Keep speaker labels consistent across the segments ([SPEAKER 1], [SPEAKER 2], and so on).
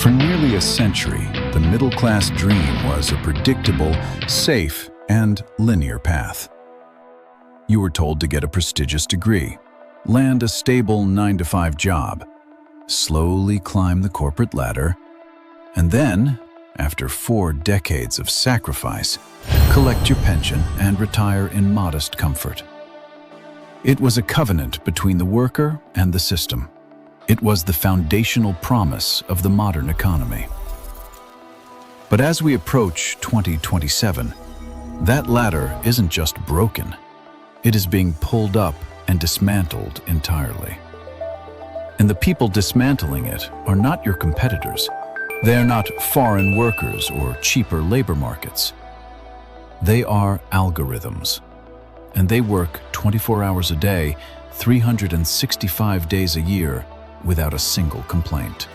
[SPEAKER 1] For nearly a century, the middle-class dream was a predictable, safe, and linear path. You were told to get a prestigious degree, land a stable 9-to-5 job, slowly climb the corporate ladder, and then, after 4 decades of sacrifice, collect your pension and retire in modest comfort. It was a covenant between the worker and the system. It was the foundational promise of the modern economy. But as we approach 2027, that ladder isn't just broken. It is being pulled up and dismantled entirely. And the people dismantling it are not your competitors. They are not foreign workers or cheaper labor markets. They are algorithms. And they work 24 hours a day, 365 days a year, without a single complaint.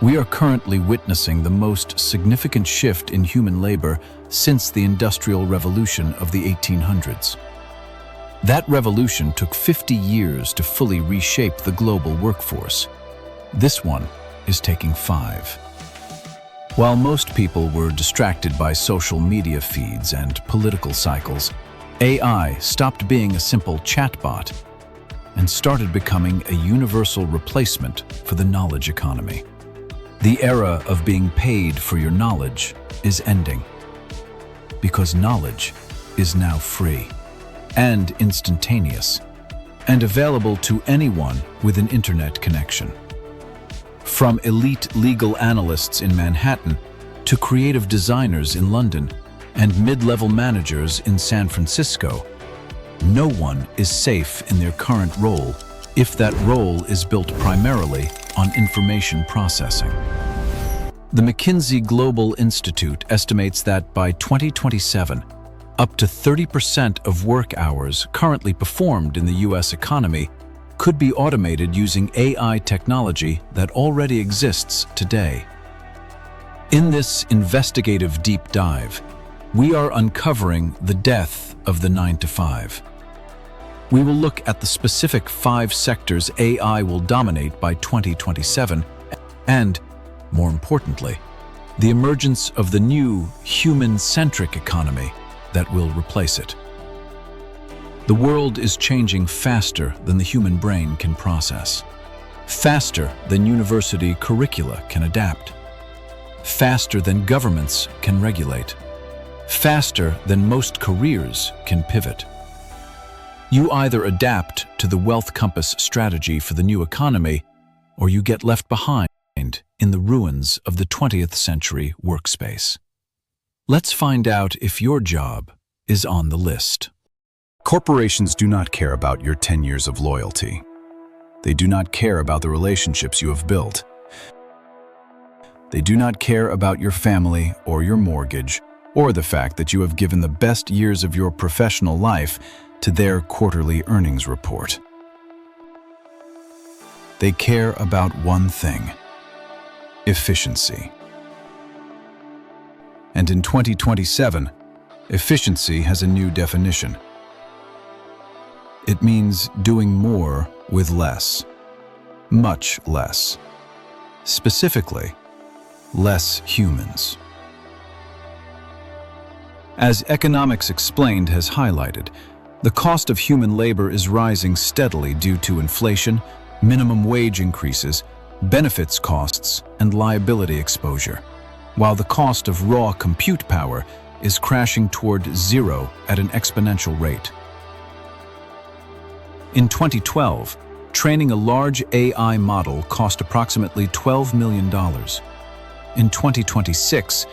[SPEAKER 1] We are currently witnessing the most significant shift in human labor since the Industrial Revolution of the 1800s. That revolution took 50 years to fully reshape the global workforce. This one is taking 5. While most people were distracted by social media feeds and political cycles, AI stopped being a simple chatbot and started becoming a universal replacement for the knowledge economy. The era of being paid for your knowledge is ending, because knowledge is now free and instantaneous and available to anyone with an internet connection. From elite legal analysts in Manhattan to creative designers in London and mid-level managers in San Francisco, no one is safe in their current role if that role is built primarily on information processing. The McKinsey Global Institute estimates that by 2027, up to 30% of work hours currently performed in the U.S. economy could be automated using AI technology that already exists today. In this investigative deep dive, we are uncovering the death of the 9-to-5. We will look at the specific 5 sectors AI will dominate by 2027 and, more importantly, the emergence of the new human-centric economy that will replace it. The world is changing faster than the human brain can process, faster than university curricula can adapt, faster than governments can regulate, faster than most careers can pivot. You either adapt to the Wealth Compass strategy for the new economy, or you get left behind in the ruins of the 20th century workspace. Let's find out if your job is on the list.
[SPEAKER 2] Corporations do not care about your 10 years of loyalty. They do not care about the relationships you have built. They do not care about your family or your mortgage, or the fact that you have given the best years of your professional life to their quarterly earnings report. They care about one thing: efficiency. And in 2027, efficiency has a new definition. It means doing more with less, much less. Specifically, less humans. As Economics Explained has highlighted, the cost of human labor is rising steadily due to inflation, minimum wage increases, benefits costs, and liability exposure, while the cost of raw compute power is crashing toward zero at an exponential rate. In 2012, training a large AI model cost approximately $12 million. In 2026,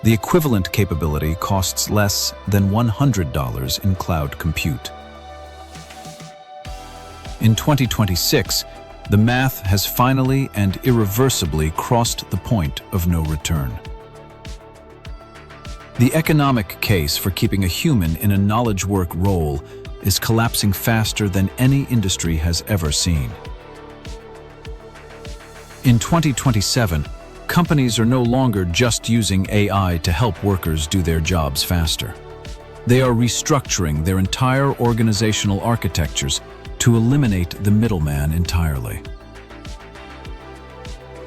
[SPEAKER 2] the equivalent capability costs less than $100 in cloud compute. In 2026, the math has finally and irreversibly crossed the point of no return. The economic case for keeping a human in a knowledge work role is collapsing faster than any industry has ever seen. In 2027, companies are no longer just using AI to help workers do their jobs faster. They are restructuring their entire organizational architectures to eliminate the middleman entirely.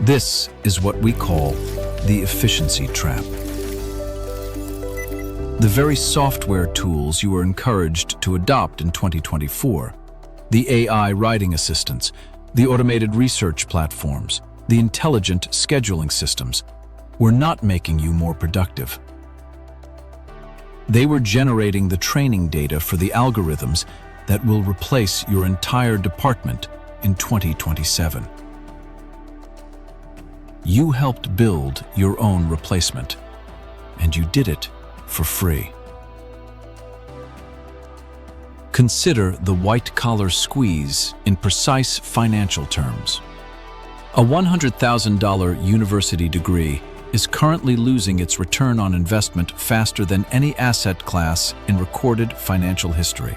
[SPEAKER 2] This is what we call the efficiency trap. The very software tools you were encouraged to adopt in 2024, the AI writing assistants, the automated research platforms, the intelligent scheduling systems, were not making you more productive. They were generating the training data for the algorithms that will replace your entire department in 2027. You helped build your own replacement, and you did it for free. Consider the white-collar squeeze in precise financial terms. A $100,000 university degree is currently losing its return on investment faster than any asset class in recorded financial history.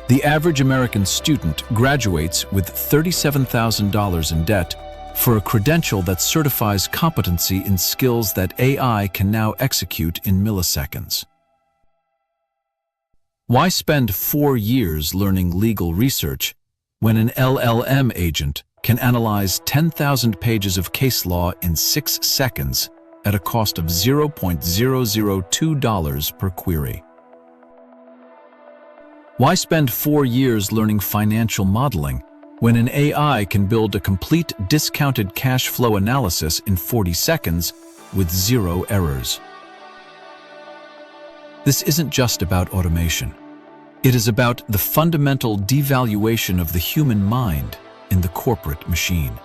[SPEAKER 2] The average American student graduates with $37,000 in debt for a credential that certifies competency in skills that AI can now execute in milliseconds. Why spend 4 years learning legal research when an LLM agent can analyze 10,000 pages of case law in 6 seconds at a cost of $0.002 per query? Why spend 4 years learning financial modeling when an AI can build a complete discounted cash flow analysis in 40 seconds with 0 errors? This isn't just about automation. It is about the fundamental devaluation of the human mind in the corporate machine.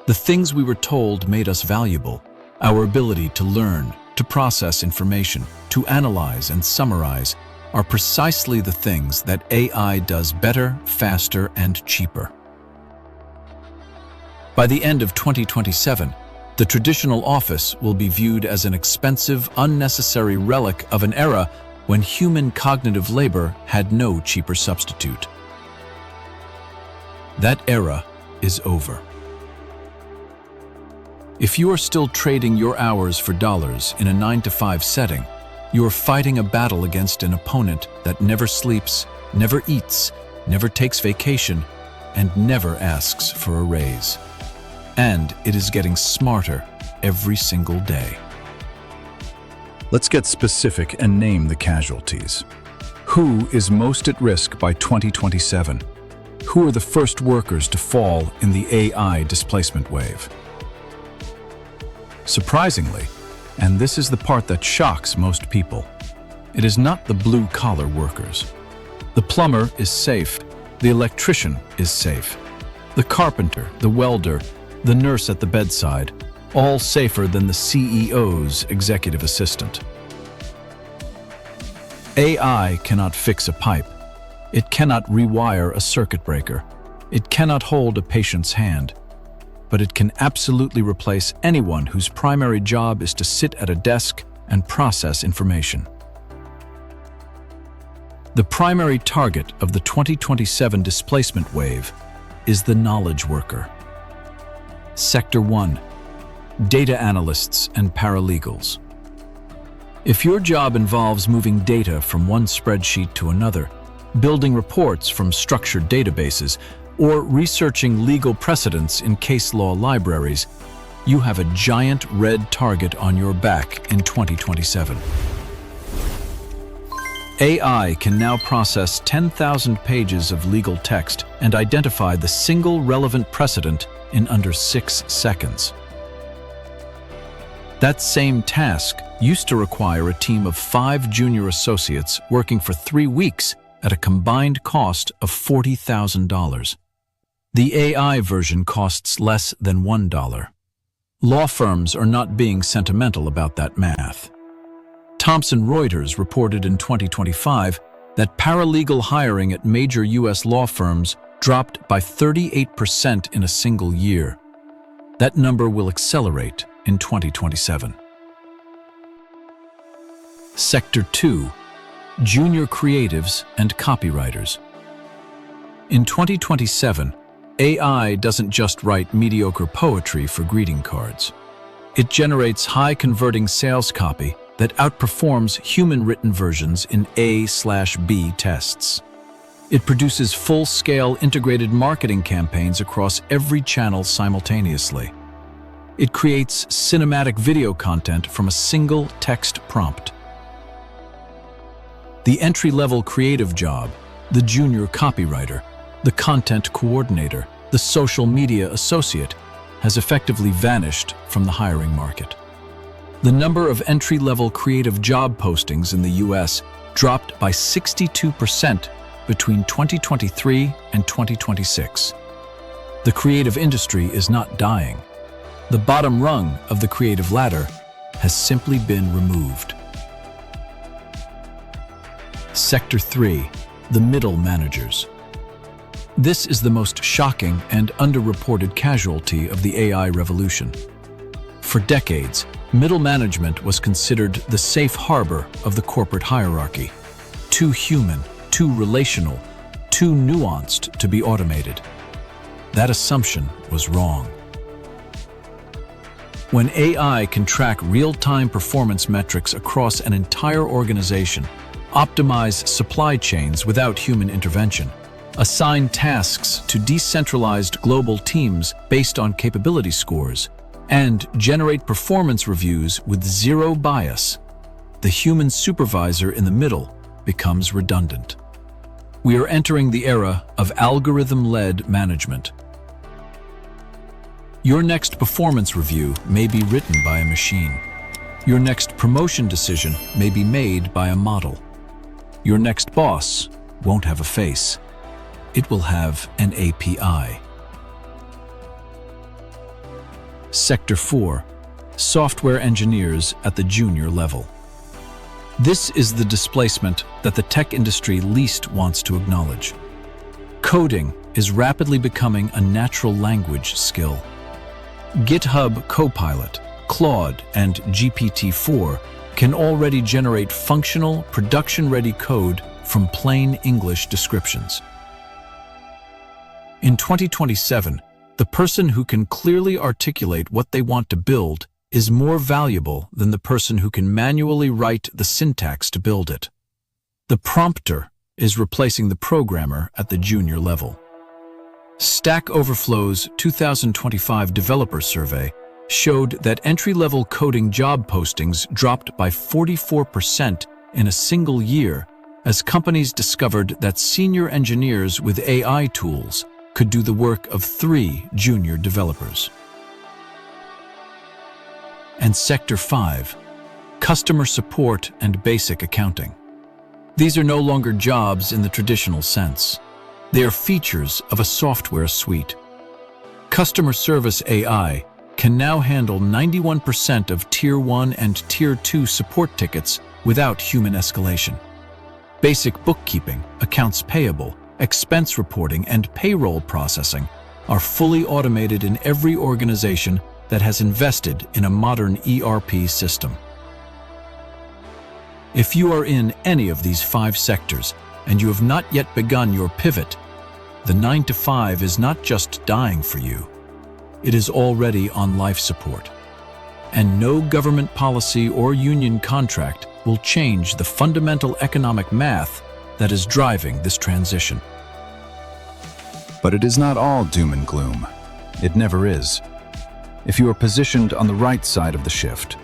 [SPEAKER 2] The things we were told made us valuable, our ability to learn, to process information, to analyze and summarize, are precisely the things that AI does better, faster, and cheaper. By the end of 2027, the traditional office will be viewed as an expensive, unnecessary relic of an era when human cognitive labor had no cheaper substitute. That era is over. If you are still trading your hours for dollars in a 9-to-5 setting, you are fighting a battle against an opponent that never sleeps, never eats, never takes vacation, and never asks for a raise. And it is getting smarter every single day.
[SPEAKER 1] Let's get specific and name the casualties. Who is most at risk by 2027? Who are the first workers to fall in the AI displacement wave? Surprisingly, and this is the part that shocks most people, it is not the blue-collar workers. The plumber is safe. The electrician is safe. The carpenter, the welder, the nurse at the bedside, all safer than the CEO's executive assistant. AI cannot fix a pipe. It cannot rewire a circuit breaker. It cannot hold a patient's hand. But it can absolutely replace anyone whose primary job is to sit at a desk and process information. The primary target of the 2027 displacement wave is the knowledge worker. Sector 1. Data analysts and paralegals. If your job involves moving data from one spreadsheet to another, building reports from structured databases, or researching legal precedents in case law libraries, you have a giant red target on your back in 2027. AI can now process 10,000 pages of legal text and identify the single relevant precedent in under 6 seconds. That same task used to require a team of 5 junior associates working for 3 weeks at a combined cost of $40,000. The AI version costs less than $1. Law firms are not being sentimental about that math. Thomson Reuters reported in 2025 that paralegal hiring at major U.S. law firms dropped by 38% in a single year. That number will accelerate in 2027. Sector 2. Junior creatives and copywriters. In 2027, AI doesn't just write mediocre poetry for greeting cards. It generates high-converting sales copy that outperforms human-written versions in A/B tests.
[SPEAKER 2] It produces full-scale integrated marketing campaigns across every channel simultaneously. It creates cinematic video content from a single text prompt. The entry-level creative job, the junior copywriter, the content coordinator, the social media associate, has effectively vanished from the hiring market. The number of entry-level creative job postings in the US dropped by 62% between 2023 and 2026. The creative industry is not dying. The bottom rung of the creative ladder has simply been removed. Sector 3, the middle managers. This is the most shocking and underreported casualty of the AI revolution. For decades, middle management was considered the safe harbor of the corporate hierarchy. Too human, too relational, too nuanced to be automated. That assumption was wrong. When AI can track real-time performance metrics across an entire organization, optimize supply chains without human intervention, assign tasks to decentralized global teams based on capability scores, and generate performance reviews with zero bias, the human supervisor in the middle becomes redundant. We are entering the era of algorithm-led management. Your next performance review may be written by a machine. Your next promotion decision may be made by a model. Your next boss won't have a face. It will have an API. Sector 4, software engineers at the junior level. This is the displacement that the tech industry least wants to acknowledge. Coding is rapidly becoming a natural language skill. GitHub Copilot, Claude, and GPT-4 can already generate functional, production-ready code from plain English descriptions. In 2027, the person who can clearly articulate what they want to build is more valuable than the person who can manually write the syntax to build it. The prompter is replacing the programmer at the junior level. Stack Overflow's 2025 developer survey showed that entry-level coding job postings dropped by 44% in a single year as companies discovered that senior engineers with AI tools could do the work of 3 junior developers. And Sector 5, customer support and basic accounting. These are no longer jobs in the traditional sense. They are features of a software suite. Customer service AI can now handle 91% of Tier 1 and Tier 2 support tickets without human escalation. Basic bookkeeping, accounts payable, expense reporting, and payroll processing are fully automated in every organization that has invested in a modern ERP system. If you are in any of these 5 sectors and you have not yet begun your pivot, the 9-to-5 is not just dying for you. It is already on life support. And no government policy or union contract will change the fundamental economic math that is driving this transition.
[SPEAKER 1] But it is not all doom and gloom. It never is. If you are positioned on the right side of the shift.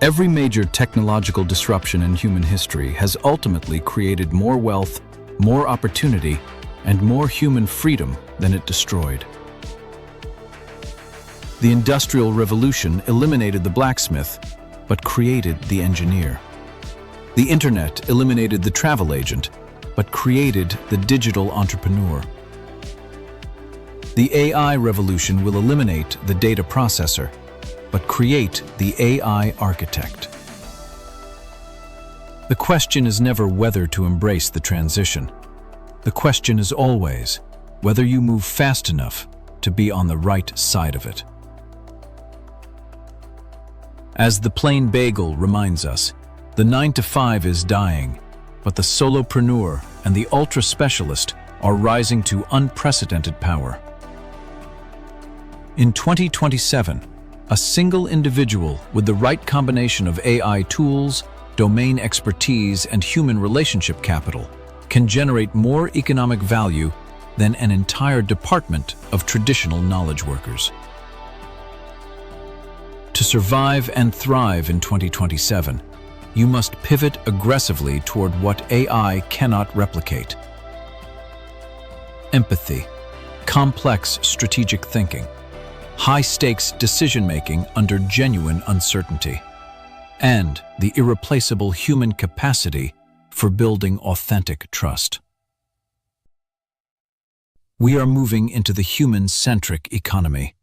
[SPEAKER 1] Every major technological disruption in human history has ultimately created more wealth, more opportunity, and more human freedom than it destroyed. The Industrial Revolution eliminated the blacksmith, but created the engineer. The Internet eliminated the travel agent, but created the digital entrepreneur. The AI revolution will eliminate the data processor, but create the AI architect. The question is never whether to embrace the transition. The question is always whether you move fast enough to be on the right side of it. As the plain bagel reminds us, the 9-to-5 is dying, but the solopreneur and the ultra-specialist are rising to unprecedented power. In 2027, a single individual with the right combination of AI tools, domain expertise, and human relationship capital
[SPEAKER 2] can generate more economic value than an entire department of traditional knowledge workers. To survive and thrive in 2027, you must pivot aggressively toward what AI cannot replicate: empathy, complex strategic thinking, high-stakes decision-making under genuine uncertainty, and the irreplaceable human capacity for building authentic trust. We are moving into the human-centric economy,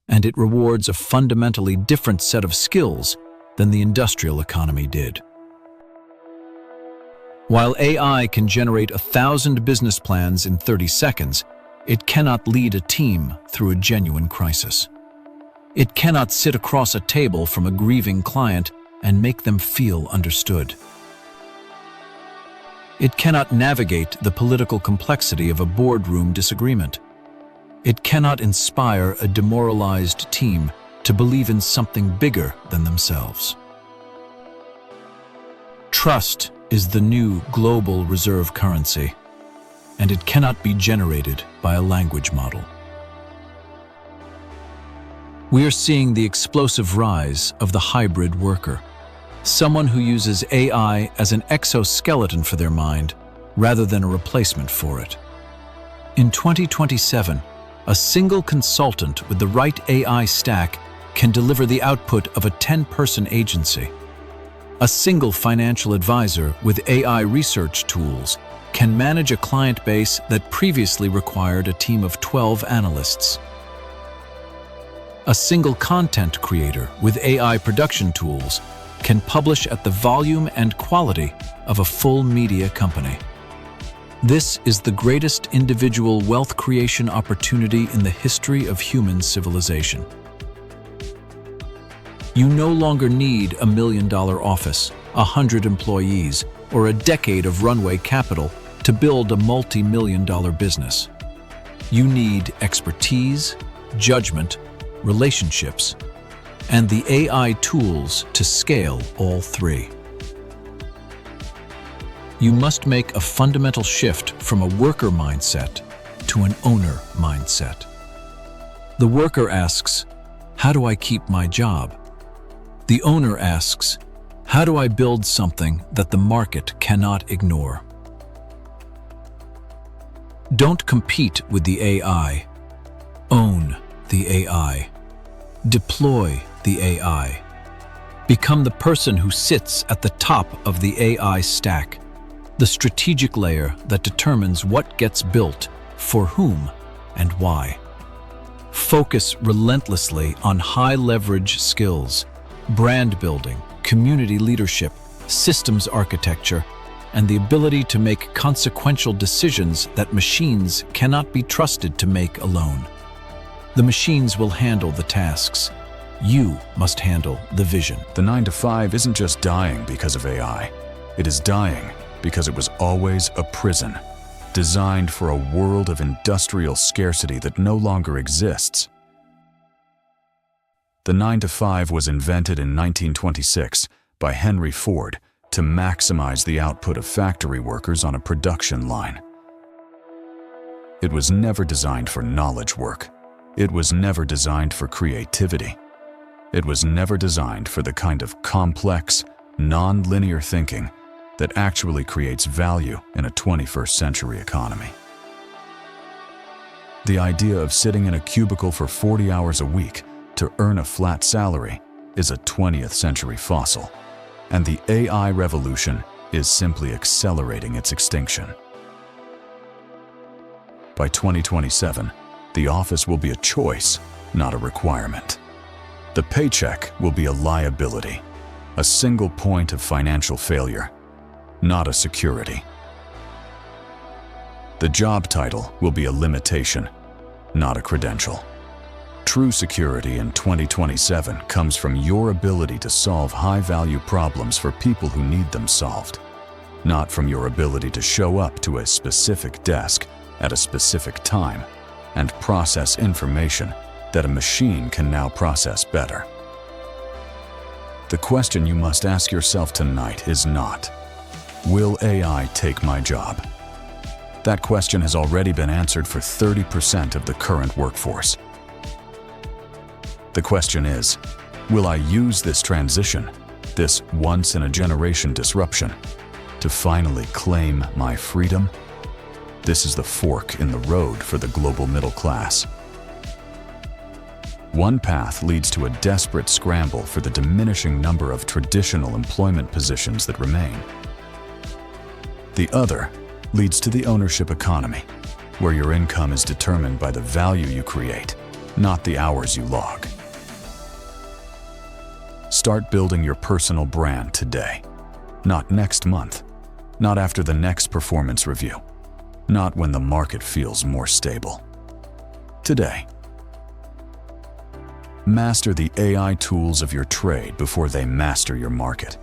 [SPEAKER 2] and it rewards a fundamentally different set of skills than the industrial economy did. While AI can generate 1,000 business plans in 30 seconds, it cannot lead a team through a genuine crisis. It cannot sit across a table from a grieving client and make them feel understood. It cannot navigate the political complexity of a boardroom disagreement. It cannot inspire a demoralized team to believe in something bigger than themselves. Trust is the new global reserve currency, and it cannot be generated by a language model. We are seeing the explosive rise of the hybrid worker, someone who uses AI as an exoskeleton for their mind rather than a replacement for it. In 2027, a single consultant with the right AI stack can deliver the output of a 10-person agency. A single financial advisor with AI research tools can manage a client base that previously required a team of 12 analysts. A single content creator with AI production tools can publish at the volume and quality of a full media company. This is the greatest individual wealth creation opportunity in the history of human civilization. You no longer need $1 million office, 100 employees, or a decade of runway capital to build a multi-million-dollar business. You need expertise, judgment, relationships, and the AI tools to scale all three. You must make a fundamental shift from a worker mindset to an owner mindset. The worker asks, "How do I keep my job?" The owner asks, "How do I build something that the market cannot ignore?" Don't compete with the AI. Own the AI. Deploy the AI. Become the person who sits at the top of the AI stack, the strategic layer that determines what gets built, for whom, and why. Focus relentlessly on high-leverage skills: brand building, community leadership, systems architecture, and the ability to make consequential decisions that machines cannot be trusted to make alone. The machines will handle the tasks. You must handle the vision.
[SPEAKER 1] The 9-to-5 isn't just dying because of AI. It is dying because it was always a prison, designed for a world of industrial scarcity that no longer exists. The 9-to-5 was invented in 1926 by Henry Ford to maximize the output of factory workers on a production line. It was never designed for knowledge work. It was never designed for creativity. It was never designed for the kind of complex, non-linear thinking that actually creates value in a 21st century economy. The idea of sitting in a cubicle for 40 hours a week to earn a flat salary is a 20th century fossil, and the AI revolution is simply accelerating its extinction. By 2027, the office will be a choice, not a requirement. The paycheck will be a liability, a single point of financial failure, not a security. The job title will be a limitation, not a credential. True security in 2027 comes from your ability to solve high-value problems for people who need them solved, not from your ability to show up to a specific desk at a specific time and process information that a machine can now process better. The question you must ask yourself tonight is not, will AI take my job? That question has already been answered for 30% of the current workforce. The question is, will I use this transition, this once-in-a-generation disruption, to finally claim my freedom? This is the fork in the road for the global middle class. One path leads to a desperate scramble for the diminishing number of traditional employment positions that remain. The other leads to the ownership economy, where your income is determined by the value you create, not the hours you log. Start building your personal brand today, not next month, not after the next performance review, not when the market feels more stable. Today. Master the AI tools of your trade before they master your market.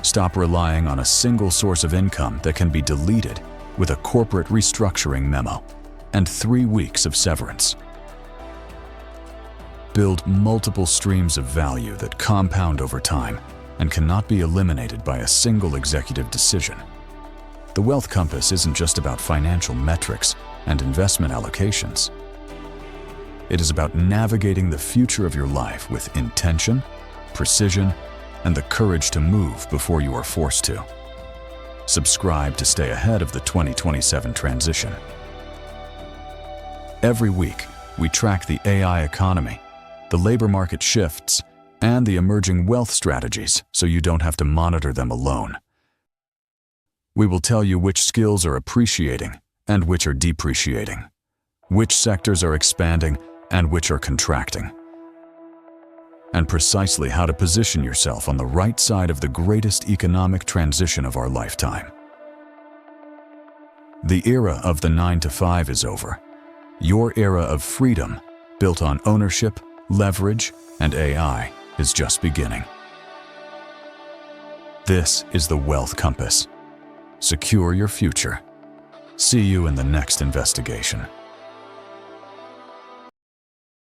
[SPEAKER 1] Stop relying on a single source of income that can be deleted with a corporate restructuring memo and 3 weeks of severance. Build multiple streams of value that compound over time and cannot be eliminated by a single executive decision. The Wealth Compass isn't just about financial metrics and investment allocations. It is about navigating the future of your life with intention, precision, and the courage to move before you are forced to. Subscribe to stay ahead of the 2027 transition. Every week, we track the AI economy, the labor market shifts, and the emerging wealth strategies so you don't have to monitor them alone. We will tell you which skills are appreciating and which are depreciating, which sectors are expanding and which are contracting, and precisely how to position yourself on the right side of the greatest economic transition of our lifetime. The era of the 9-to-5 is over. Your era of freedom, built on ownership, leverage, and AI, is just beginning. This is the Wealth Compass. Secure your future. See you in the next investigation.